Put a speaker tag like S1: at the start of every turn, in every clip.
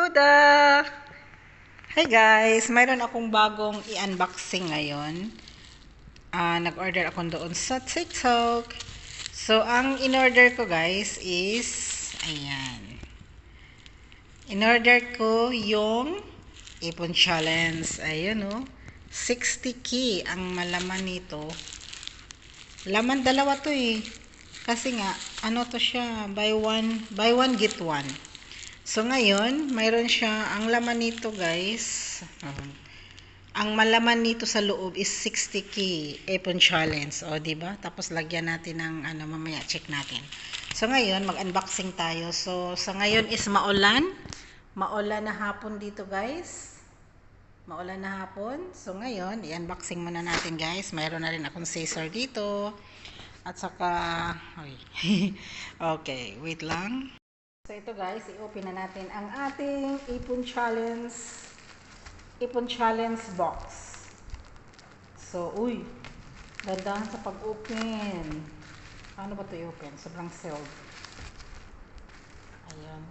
S1: Huda! Hi guys! Mayroon akong bagong i-unboxing ngayon. Nag-order ako doon sa TikTok. So, ang in-order ko guys is, ayan. In-order ko yung Ipon Challenge. Ayan o. 60 key ang malaman nito. Laman dalawa to eh. Kasi nga, ano to siya, buy one get one. So, ngayon, mayroon siya, ang laman nito guys, ang malaman nito sa loob is 60 key Ipon Challenge. O, diba? Tapos, lagyan natin ng, mamaya, check natin. So, ngayon, mag-unboxing tayo. So, sa ngayon is maulan. Maulan na hapon dito guys. Maulan na hapon. So, ngayon, i-unboxing muna natin guys. Mayroon na rin akong scissor dito. At saka, okay, wait lang. So ito guys, i-open na natin ang ating Ipon Challenge box. So, dandahan sa pag-open. Paano ba ito i-open? Sobrang sealed. Ayan.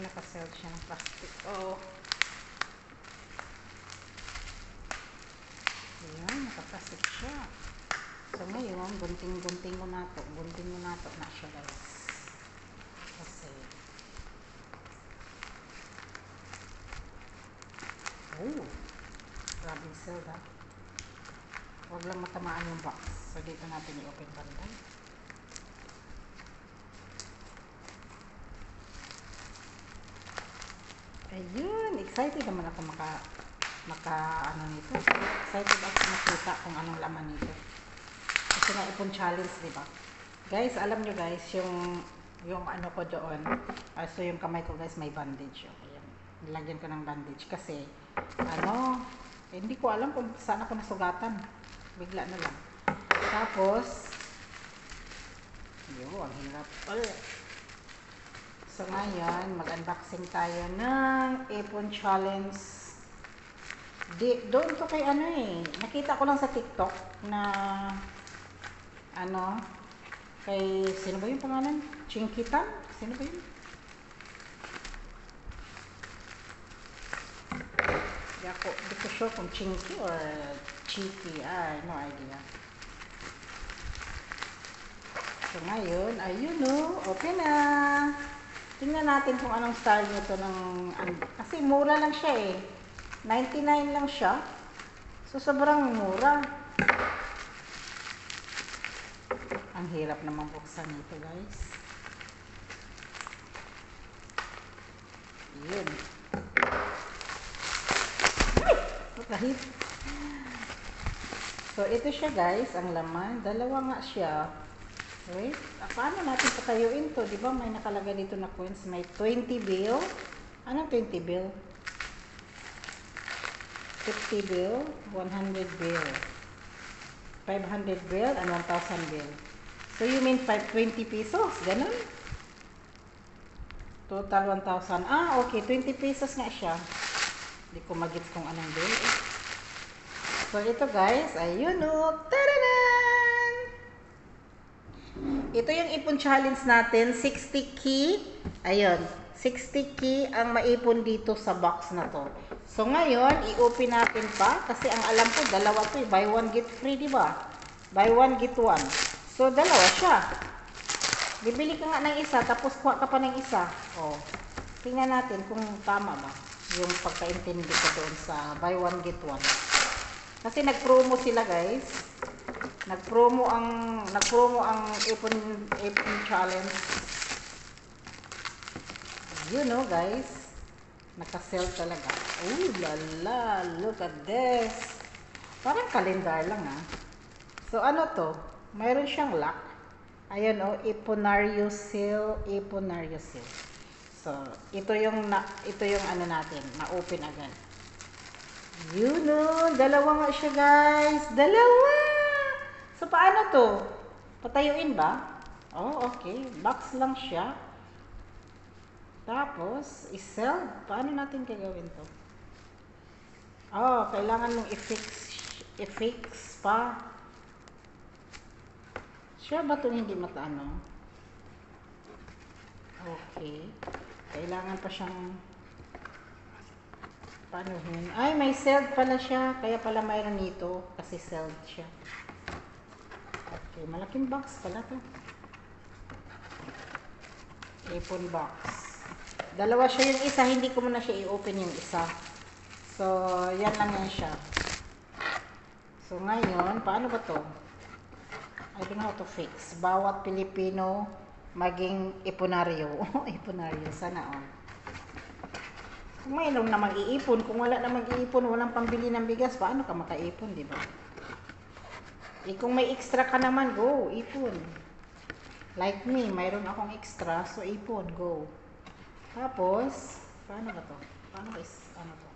S1: Naka-sealed siya ng plastic. Ayan, naka-plastic siya. So ngayon, gunting mo na to. Gunting mo na to na siya guys. Kasi, grabing sealed ha. Huwag lang matamaan yung box. So dito natin i-open banda. Ayun, excited naman ako ano nito. Excited ako makita kung anong laman nito. Kasi na Ipon Challenge, di ba? Guys, alam nyo guys, yung ano ko doon, so yung kamay ko guys may bandage. Ayan, nilagyan ko ng bandage kasi, hindi ko alam kung saan ako nasugatan. Bigla na lang. Tapos, ang hirap. So ngayon, mag-unboxing tayo ng Ipon Challenge. Doon to kay nakita ko lang sa TikTok na kay, sino ba yung pangalan? Chinkitan? Sino ba yun? Di ko sure kung Chinky or Chiki. No idea. So ngayon, ayun open na. Tingnan natin kung anong style nito kasi mura lang siya eh. 99 lang siya. So sobrang mura. Ang hirap naman buksan nito guys. Yun. Kahit. So ito siya guys, ang laman. Dalawa nga siya. Wait, paano natin patayuin to? Diba may nakalagay dito na coins? May 20 bill. Anong 20 bill? 50 bill, 100 bill, 500 bill, and 1,000 bill. So you mean 20 pesos? Ganun? Total 1,000. Okay. 20 pesos nga siya. Hindi ko magits kung anong bill. So ito guys, ayun Taranan! Ito yung Ipon Challenge natin. 60 key. Ayun. 60 key ang maipon dito sa box na to. So ngayon, i-open natin pa. Kasi ang alam ko, dalawa to eh. Buy one get free, diba? Buy one get one. So, dalawa siya. Bibili ka nga ng isa, tapos kuha ka pa ng isa. Tingnan natin kung tama ba yung pagkaintindi ko doon sa buy one get one. Kasi nag-promo sila guys. Nag-promo ang Ipon Challenge. Guys. Naka-sell talaga. Lala, look at this. Parang kalendar lang So ano to? Mayroon siyang lock. Ayan Iponario Seal. So, ito yung natin, na-open agad. Dalawa nga siya guys. Dalawa! So, paano to? Patayuin ba? Okay. Box lang siya. Tapos, i-sell. Paano natin gagawin to? Kailangan mong i-fix pa. Sure ba ito hindi mataano? Okay. Kailangan pa siyang paano yun? Ay, may sealed pala siya. Kaya pala mayroon nito. Kasi sealed siya. Okay, malaking box pala to. Apron box. Dalawa siya yung isa. Hindi ko muna siya i-open yung isa. So, yan lang yan siya. So, ngayon, paano ba to? I don't know how to fix. Bawat Pilipino maging ipunaryo. Ipunaryo. Sana all. Kung mayroon na mag-iipon, kung wala na mag-iipon, walang pambili ng bigas, paano ka makaipon, di ba? Kung may extra ka naman, go, ipon. Like me, mayroon akong extra, so ipon, go. Tapos, paano ba to? Paano is, ano to?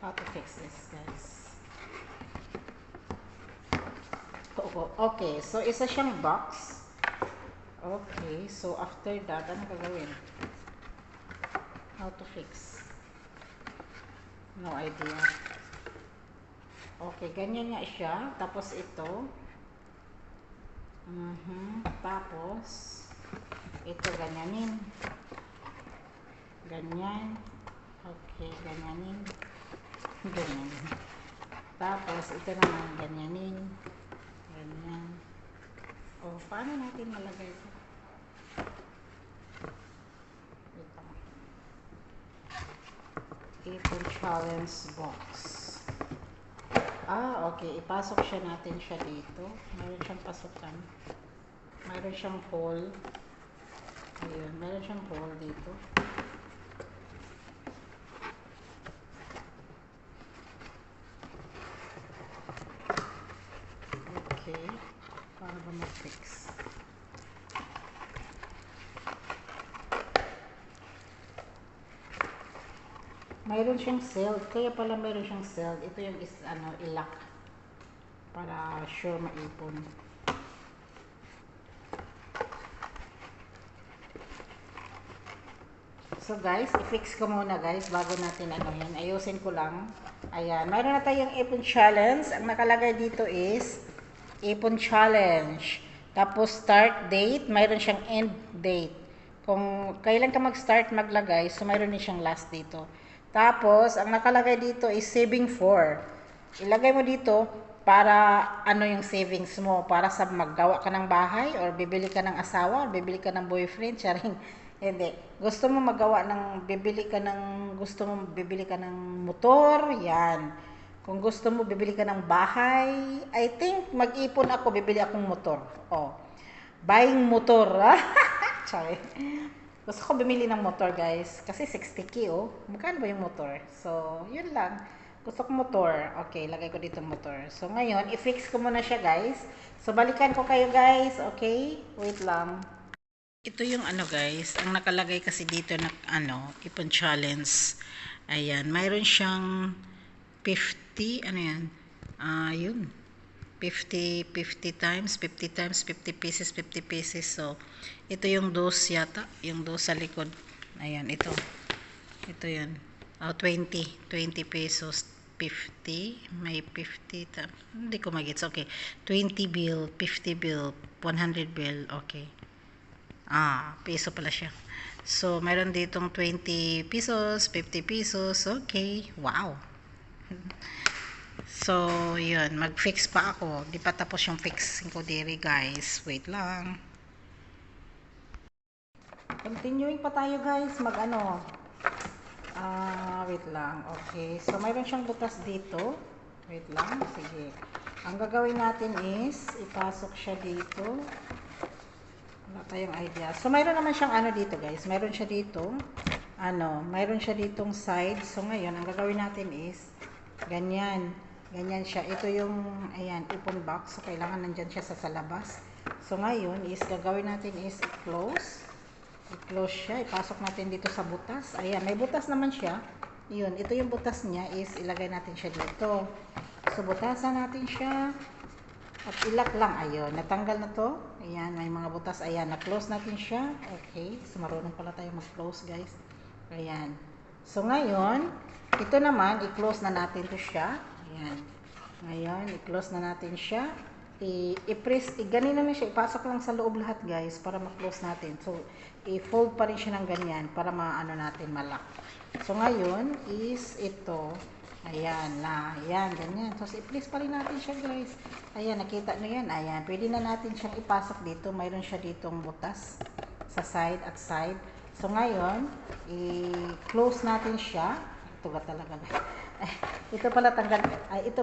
S1: How to fix this, guys? Okay, so isa siyang box. Okay, so after that, ano gagawin? How to fix? No idea. Okay, ganyan nga siya. Tapos ito. Tapos, ito ganyanin. Ganyan. Okay, ganyanin. Ganyan. Tapos, ito naman ganyanin. Ganyan. O, paano natin malagay ito? Apron challenge box. Okay. Ipasok siya natin siya dito. Mayroon siyang pasukan. Mayroon siyang hole. Ayun. Mayroon siyang hole dito. Okay. Para ba mag-fix? Mayroon siyang sealed. Kaya pala mayroon siyang sealed. Ito yung ilock. Para sure maipon. So guys, i-fix ko muna guys bago natin yan. Ayusin ko lang. Ayan. Mayroon na tayong ipon challenge. Ang nakalagay dito is ipon challenge. Tapos start date. Mayroon siyang end date. Kung kailan ka mag-start maglagay, so mayroon din siyang last dito. Tapos, ang nakalagay dito is saving for. Ilagay mo dito para ano yung savings mo. Para sa maggawa ka ng bahay or bibili ka ng asawa or bibili ka ng boyfriend. Charing. Hindi. Gusto mo magawa ng, gusto mo bibili ka ng motor, yan. Kung gusto mo bibili ka ng bahay, I think mag-ipon ako, bibili akong motor. Oh. Buying motor. Sorry. Gusto ko bumili ng motor, guys. Kasi 60k, oh. Magkano ba yung motor? So, yun lang. Gusto ko motor. Okay, lagay ko dito motor. So, ngayon, i-fix ko muna siya, guys. So, balikan ko kayo, guys. Okay? Wait lang. Ito yung ano, guys. Ang nakalagay kasi dito na, ipon challenge. Ayan. Mayroon siyang 50, ano yan? Yun. 50 times, 50 times, 50 pieces, 50 pieces. So, ito yung dose yata. Yung dose sa likod. Ayan, ito. Ito yan. 20 pesos. 50. May 50. Hindi ko magets. Okay. 20 bill, 50 bill, 100 bill. Okay. Peso pala siya. So, mayroon ditong 20 pesos, 50 pesos. Okay. Wow. So, yun. Mag-fix pa ako. Di pa tapos yung fixing ko diri, guys. Wait lang. Continuing pa tayo, guys. Wait lang. Okay. So, mayroon siyang butas dito. Wait lang. Sige. Ang gagawin natin is, ipasok siya dito. Wala tayong idea. So, mayroon naman siyang dito, guys. Mayroon siya dito. Mayroon siya ditong side. So, ngayon, ang gagawin natin is, ganyan. Ganyan siya. Ito yung, ayan, ipon box. So, kailangan nandyan siya sa labas. So, ngayon is, gagawin natin is, i-close. I-close siya. Ipasok natin dito sa butas. Ayan, may butas naman siya. Yun, ito yung butas niya is, ilagay natin siya dito. So, butasan natin siya. At ilak lang. Ayun, natanggal na to. Ayan, may mga butas. Ayan, na-close natin siya. Okay. So, marunong pala tayo mag-close, guys. Ayan. So, ngayon, ito naman, i-close na natin to siya. Ayan. Ngayon, i-close na natin siya. i-press, ganun na siya, ipasok lang sa loob lahat guys para ma-close natin. So, i-fold pa rin siya ng ganyan para maano natin malak. So, ngayon is ito, ayan, ayan, ganyan. So, i-press pa rin natin siya guys. Ayan, nakita nyo yan, ayan. Pwede na natin siyang ipasok dito. Mayroon siya ditong butas sa side at side. So, ngayon, i-close natin siya. Ito ba talaga ba? Ito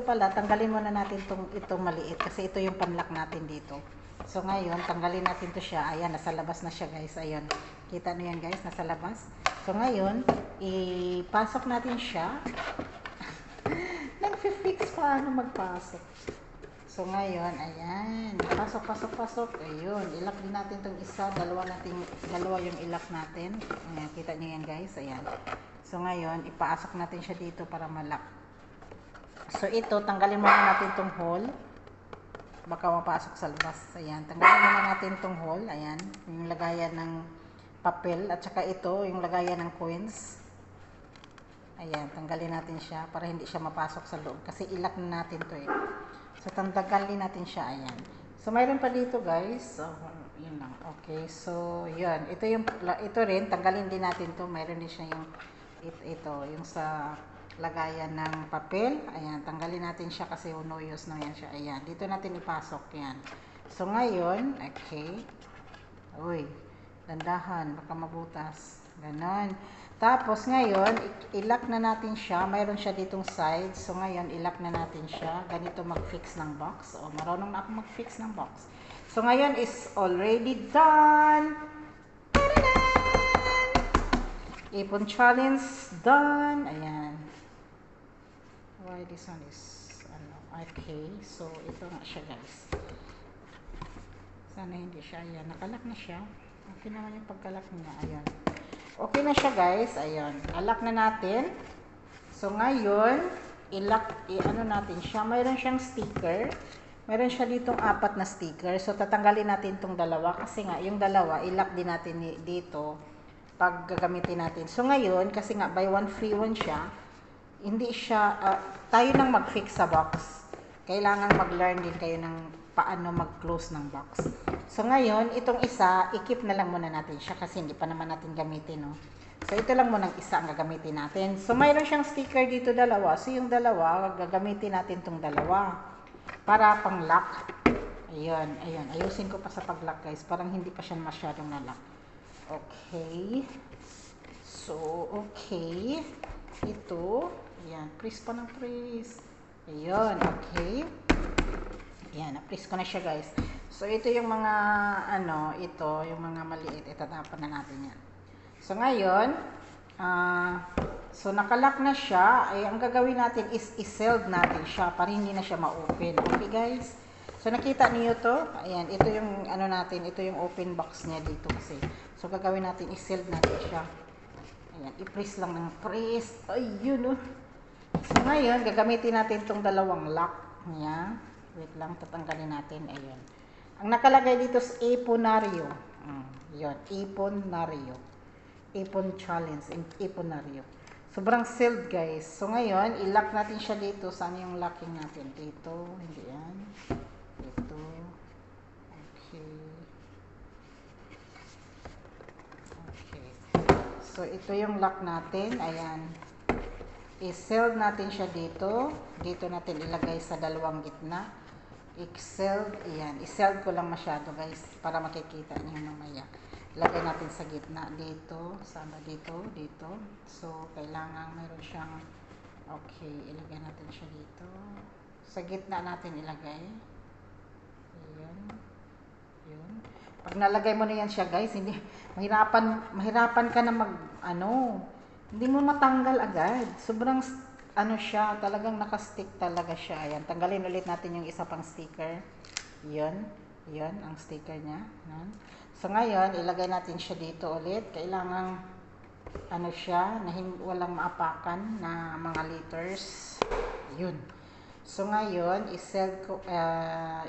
S1: pala tanggalin muna natin itong maliit kasi ito yung panlock natin dito. So ngayon, tanggalin natin to siya. Ayan, nasa labas na siya guys. Ayun. Kita niyo yan guys, nasa labas. So ngayon, ipasok natin siya. Nag-fix paano magpasok. So ngayon, ayan. Pasok. Ayun, ilak din natin tong isa. Dalawa yung ilak natin. Ayan, kita niyo yan guys. Ayan. So ngayon, ipasok natin siya dito para malak. So ito, tanggalin muna natin tong hole. Baka mapasok sa labas. Ayan, tanggalin muna natin tong hole. Ayan, yung lagayan ng papel. At saka ito, yung lagayan ng coins. Ayan, tanggalin natin siya para hindi siya mapasok sa loob. Kasi ilak na natin to eh. So tanggalin natin siya. Ayan. So mayroon pa dito guys. So, yun lang. Okay, so yun. Ito rin, tanggalin din natin to. Mayroon din siya yung yung sa lagayan ng papel. Ayan, tanggalin natin siya kasi no use na yan siya. Ayan, dito natin ipasok yan. So ngayon, okay. Uy, dandahan, baka mabutas. Ganon. Tapos ngayon, ilak na natin siya. Mayroon siya ditong side. So ngayon, ilak na natin siya. Ganito mag-fix ng box. O, marunong na ako mag-fix ng box. So ngayon is already done. Ipon challenge done. Ayan. Why this one is okay. So ito nga siya guys. Sana hindi siya. Ayan. Nakalak na siya. Okay naman yung pagkalak niya. Ayan. Okay na siya guys. Ayan. Alak na natin. So ngayon, ano natin siya. Mayroon siyang sticker. Mayroon siya ditong 4 na sticker. So tatanggalin natin itong dalawa. Kasi nga yung dalawa, ilak din natin dito pag gagamitin natin. So ngayon, kasi nga buy one free one siya, hindi siya, tayo nang mag-fix sa box. Kailangan mag-learn din kayo ng paano mag-close ng box. So ngayon, itong isa, i-keep na lang muna natin siya kasi hindi pa naman natin gamitin, no? So ito lang muna ang isa ang gagamitin natin. So mayroon siyang sticker dito dalawa. So yung dalawa, gagamitin natin itong dalawa para pang lock. Ayun. Ayusin ko pa sa pag-lock guys. Parang hindi pa siya masyadong na-lock. Okay. So, okay. Ito. Ayan. Press pa ng press. Ayun. Okay. Ayan. Na-press ko na siya guys. So, ito yung mga, ito, yung mga maliit. Itatapan na natin yan. So, ngayon, so, nakalock na siya. Ay, ang gagawin natin is i-sealed natin siya para hindi na siya ma-open. Okay guys? So, nakita niyo to? Ayan. Ito yung, natin. Ito yung open box niya dito kasi. So, gagawin natin, i-sealed natin siya. Ayan, i-press lang ng press. Ayun, oh. So, ngayon, gagamitin natin itong dalawang lock. Ayan. Wait lang, tatanggalin natin. Ayan. Ang nakalagay dito is Iponario. Yun, Iponario. Ipon challenge, Iponario. Sobrang sealed, guys. So, ngayon, i-lock natin siya dito. Saan yung locking natin? Dito, hindi yan. Dito. Okay. So, ito yung lock natin. Ayan. I-sealed natin siya dito. Dito natin ilagay sa dalawang gitna. I-sealed. Ayan. I-sealed ko lang masyado guys. Para makikita niyo mamaya. Ilagay natin sa gitna. Dito. Sama dito. Dito. So, kailangan mayroon siyang okay. Ilagay natin siya dito. Sa gitna natin ilagay. Ayan. Yun. Pag nalagay mo na yan siya guys, hindi mahirapan ka na hindi mo matanggal agad. Sobrang siya, talagang naka-stick talaga siya. Ayan, tanggalin ulit natin yung isa pang sticker. Yun, ang sticker niya. Yan. So ngayon, ilagay natin siya dito ulit. Kailangan siya, na walang maapakan na mga liters. Yun. So ngayon,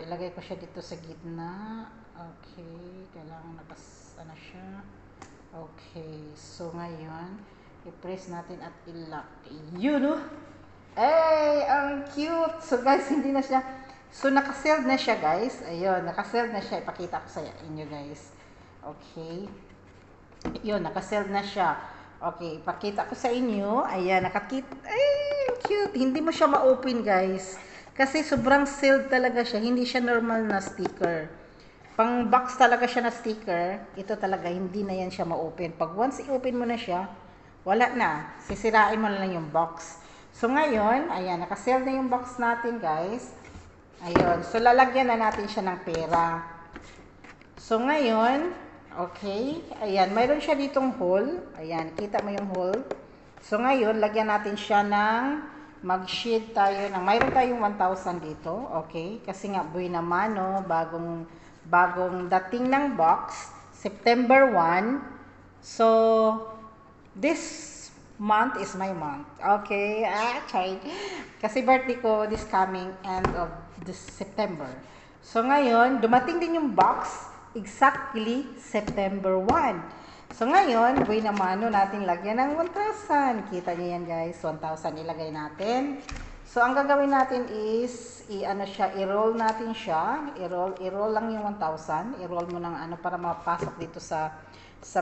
S1: ilagay ko siya dito sa gitna. Okay, kailangan siya. Okay, so ngayon, i-press natin at i-lock. Yun, oh! Ay, ang cute! So guys, hindi na siya, So, naka-sealed na siya, guys. Ayun, naka-sealed na siya. Ipakita ko sa inyo, guys. Okay. Yun, naka-sealed na siya. Okay, ipakita ko sa inyo. Ayan, nakakita. Ay, cute. Hindi mo siya ma-open, guys. Kasi sobrang sealed talaga siya. Hindi siya normal na sticker. Pang box talaga siya na sticker. Ito talaga, hindi na yan siya ma-open. Pag once i-open mo na siya, wala na. Sisirain mo na lang yung box. So, ngayon, ayan, naka-sealed na yung box natin, guys. Ayun. So, lalagyan na natin siya ng pera. So, ngayon, okay. Ayan, mayroon siya ditong hole. Ayan, kita mo yung hole. So, ngayon, lagyan natin siya ng mag-shade tayo ng, mayroon tayong 1,000 dito. Okay. Kasi nga, buhay naman, no? Bagong dating ng box. September 1. So, this month is my month. Okay. Tried. Kasi birthday ko this coming end of this September. So, ngayon, dumating din yung box exactly September 1. So, ngayon, buhay naman natin lagyan ng 1,000. Kita niyo yan, guys. 1,000 ilagay natin. So, ang gagawin natin is, i-roll natin siya. I-roll lang yung 1,000. I-roll mo ng para mapasok dito sa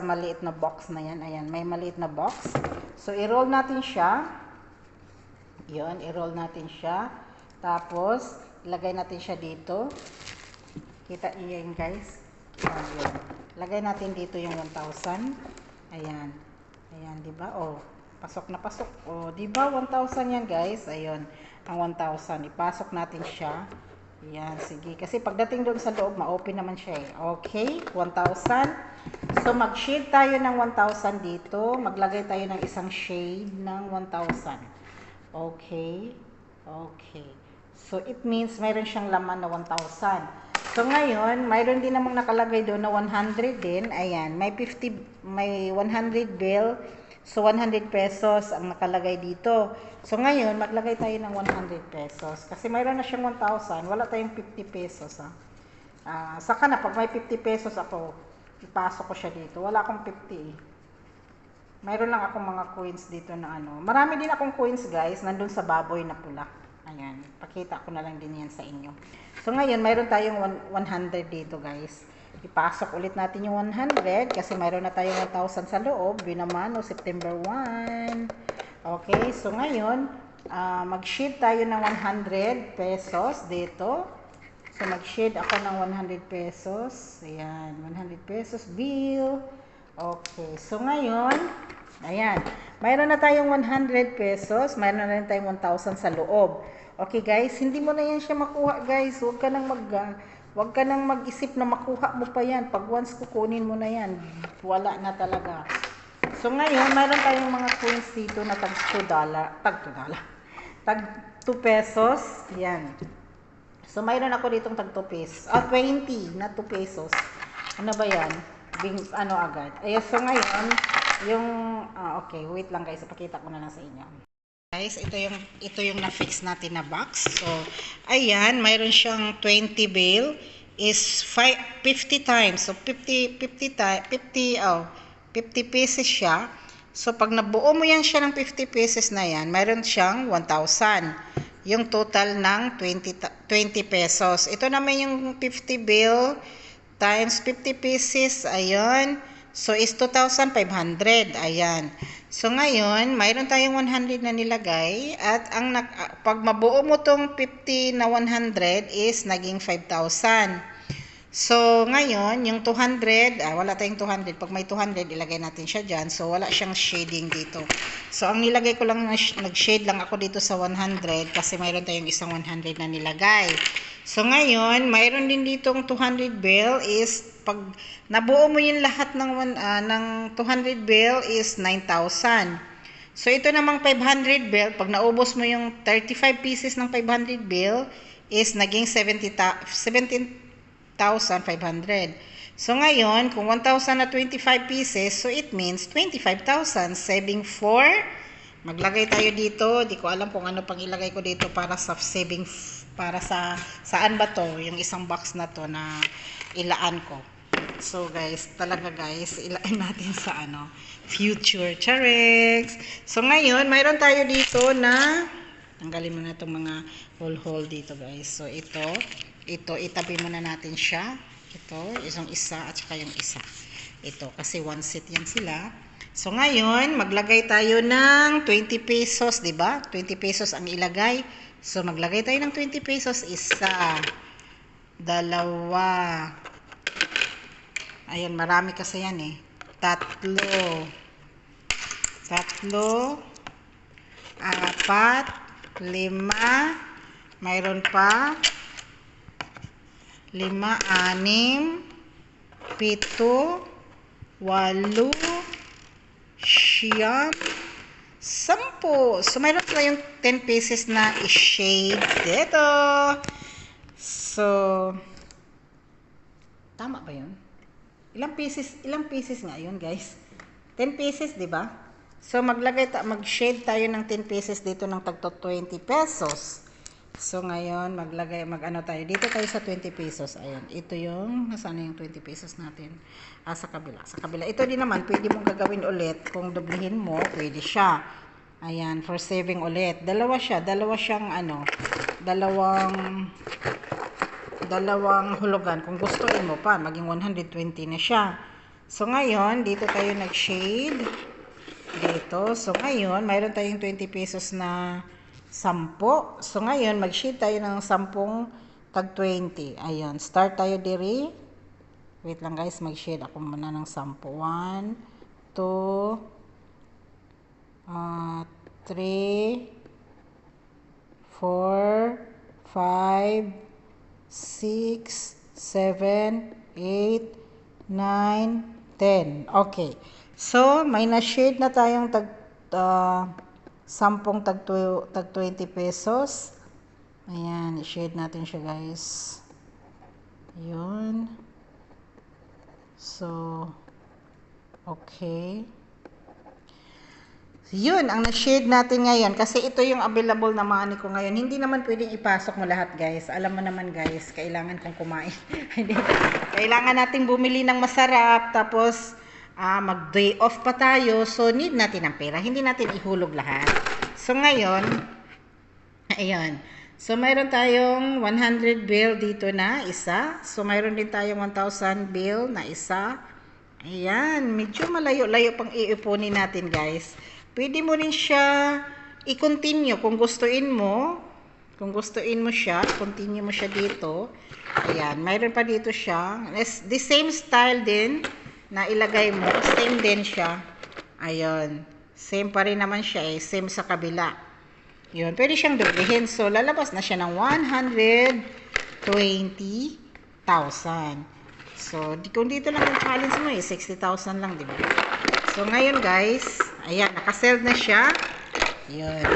S1: maliit na box na yan. Ayan, may maliit na box. So, i-roll natin siya. Yun, i-roll natin siya. Tapos, ilagay natin siya dito. Kita niyo yan, guys. Ayan. Lagay natin dito yung 1,000. Ayan. Ayan, di ba? Oh, pasok na pasok. Oh, di ba? 1,000 yan, guys. Ayun, ang 1,000. Ipasok natin siya. Ayan, sige. Kasi pagdating doon sa loob, ma-open naman siya eh. Okay, 1,000. So, mag-shade tayo ng 1,000 dito. Maglagay tayo ng isang shade ng 1,000. Okay. Okay. So, it means mayroon siyang laman na 1,000. So, ngayon, mayroon din namang nakalagay doon na 100 din. Ayan, may 100 bill. So, 100 pesos ang nakalagay dito. So, ngayon, maglagay tayo ng 100 pesos. Kasi mayroon na siyang 1,000. Wala tayong 50 pesos, ha. Saka na, pag may 50 pesos ako, ipasok ko siya dito. Wala akong 50 eh. Mayroon lang akong mga coins dito na Marami din akong coins, guys, nandun sa baboy na pula. Ayan, pakita ko na lang din yan sa inyo. So, ngayon, mayroon tayong 100 dito, guys. Ipasok ulit natin yung 100 kasi mayroon na tayong 1,000 sa loob. Yun naman, September 1. Okay, so ngayon, mag-shade tayo ng 100 pesos dito. So, mag-shade ako ng 100 pesos. Ayan, 100 pesos bill. Okay, so ngayon, ayan, mayroon na tayong 100 pesos, mayroon na rin tayong 1,000 sa loob. Okay, guys, hindi mo na yan siya makuha, guys. Huwag ka nang mag-isip na makuha mo pa yan. Pag once kukunin mo na yan, wala na talaga. So, ngayon, mayroon tayong mga coins dito na tag $2 pesos. Yan. So, mayroon ako ditong tag 2 pesos. 20 na 2 pesos. Ano ba yan? Agad. Ayan, so ngayon, okay, wait lang, guys. Ipakita ko na lang sa inyo. Guys, ito yung na-fix natin na box. So, ayan, mayroon siyang 20 bill is 50 times. So, 50 pesos siya. So, pag nabuo mo yan siya ng 50 pesos na yan, mayroon siyang 1,000. Yung total ng 20 pesos. Ito naman yung 50 bill times 50 pieces. Ayan. So, is 2,500. Ayan. So, ngayon, mayroon tayong 100 na nilagay. At pag mabuo mo tong 50 na 100 is naging 5,000. So, ngayon, yung 200, wala tayong 200. Pag may 200, ilagay natin siya dyan. So, wala siyang shading dito. So, ang nilagay ko lang, nag-shade lang ako dito sa 100 kasi mayroon tayong isang 100 na nilagay. So, ngayon, mayroon din ditong 200 bill is pag nabuo mo yung lahat ng 200 bill is 9,000. So, ito namang 500 bill, pag naubos mo yung 35 pieces ng 500 bill is naging 17,500. So, ngayon, kung 1,000 na 25 pieces, so it means 25,000. Saving for, maglagay tayo dito. Di ko alam kung ano pang ilagay ko dito para sa saving, para saan ba to, yung isang box na to na ilaan ko. So, guys, talaga guys, ilaan natin sa future. Charex! So, ngayon, mayroon tayo dito na Tanggalin mo na itong mga hole dito guys. So ito, itabi muna natin siya. Ito, isang isa at saka yung isa. Ito, kasi one set yan sila. So ngayon, maglagay tayo ng 20 pesos, di ba? 20 pesos ang ilagay. So maglagay tayo ng 20 pesos, isa, dalawa. Ayan, marami kasi yan eh. Tatlo, apat, lima, mayroon pa, 5, 6, 7, 8, 9, 10. So, mayroon tayong 10 pieces na i-shade dito. So, tama ba yun? Ilang pieces nga yun, guys? 10 pieces, di ba? So, mag-shade tayo ng 10 pieces dito ng tagto 20 pesos. So, ngayon, mag-ano tayo. Dito tayo sa 20 pesos. Ayan. Ito yung, nasaan na yung 20 pesos natin? Sa kabila. Sa kabila. Ito din naman, pwede mong gagawin ulit. Kung doblihin mo, pwede siya. Ayan, for saving ulit. Dalawa siyang, dalawang hulugan. Kung gustuin mo pa, maging 120 na siya. So, ngayon, dito tayo nag-shade. Dito. So, ngayon, mayroon tayong 20 pesos na 10. So, ngayon, mag-shade tayo ng 10 tag 20. Ayun. Start tayo diri. Wait lang guys, mag-shade ako muna ng 10. 1, 2, 3, 4, 5, 6, 7, 8, 9, 10. Okay. So, may na-shade na tayong tag 10 tag 20 pesos. Ayan, i-shade natin siya guys. Yun. So, okay. Yun, ang na-shade natin ngayon. Kasi ito yung available na money ko ngayon. Hindi naman pwedeng ipasok mo lahat, guys. Alam mo naman, guys, kailangan kong kumain. Kailangan nating bumili ng masarap. Tapos, mag-day off pa tayo. So, need natin ng pera. Hindi natin ihulog lahat. So, ngayon, ayun. So, mayroon tayong 100 bill dito na isa. So, mayroon din tayong 1,000 bill na isa. Ayan. Medyo malayo-layo pang iipunin natin, guys. Pwede mo rin siya i-continue kung gustuin mo. Kung gustuin mo siya, continue mo siya dito. Ayan, mayroon pa dito siya. The same style din na ilagay mo. Same din siya. Ayun. Same pa rin naman siya eh. Same sa kabila. Yun, pwede siyang doblehin. So, lalabas na siya ng 120,000. So, kung dito lang yung challenge mo eh, 60,000 lang, di ba? So, ngayon guys, ayan, nakasell na siya. Yun.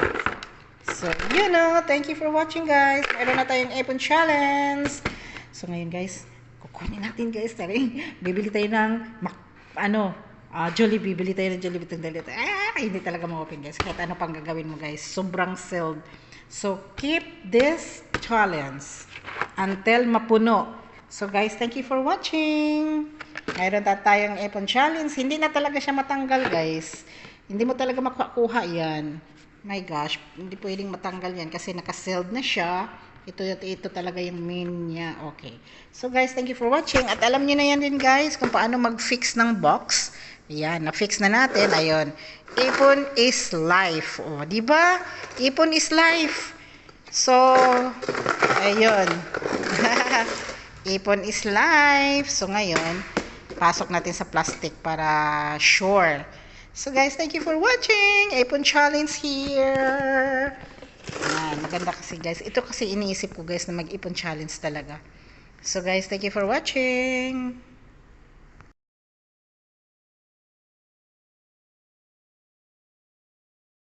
S1: So, yun o. Thank you for watching guys. Meron na tayong ipon challenge. So, ngayon guys, kukunin natin guys. Bibili tayo ng, Jollibee. Bibili tayo ng Jollibee. Hindi talaga ma-open guys. Kahit ano pang gagawin mo guys. Sobrang sold. So, keep this challenge until mapuno. So, guys, thank you for watching. Mayroon tayong ipon challenge. Hindi na talaga siya matanggal, guys. Hindi mo talaga makukuha yan. My gosh, hindi pwedeng matanggal yan kasi naka-sealed na siya. Ito talaga yung main niya. Okay. So, guys, thank you for watching. At alam niyo na yan din, guys, kung paano mag-fix ng box. Ayan, na-fix na natin. Ayun. Ipon is life. O, diba? Ipon is life. So, ayun. Ipon is life. So, ngayon, pasok natin sa plastic para sure. So, guys, thank you for watching. Ipon challenge here. Ayan, maganda kasi, guys. Ito kasi iniisip ko, guys, na mag-ipon challenge talaga. So, guys, thank you for watching.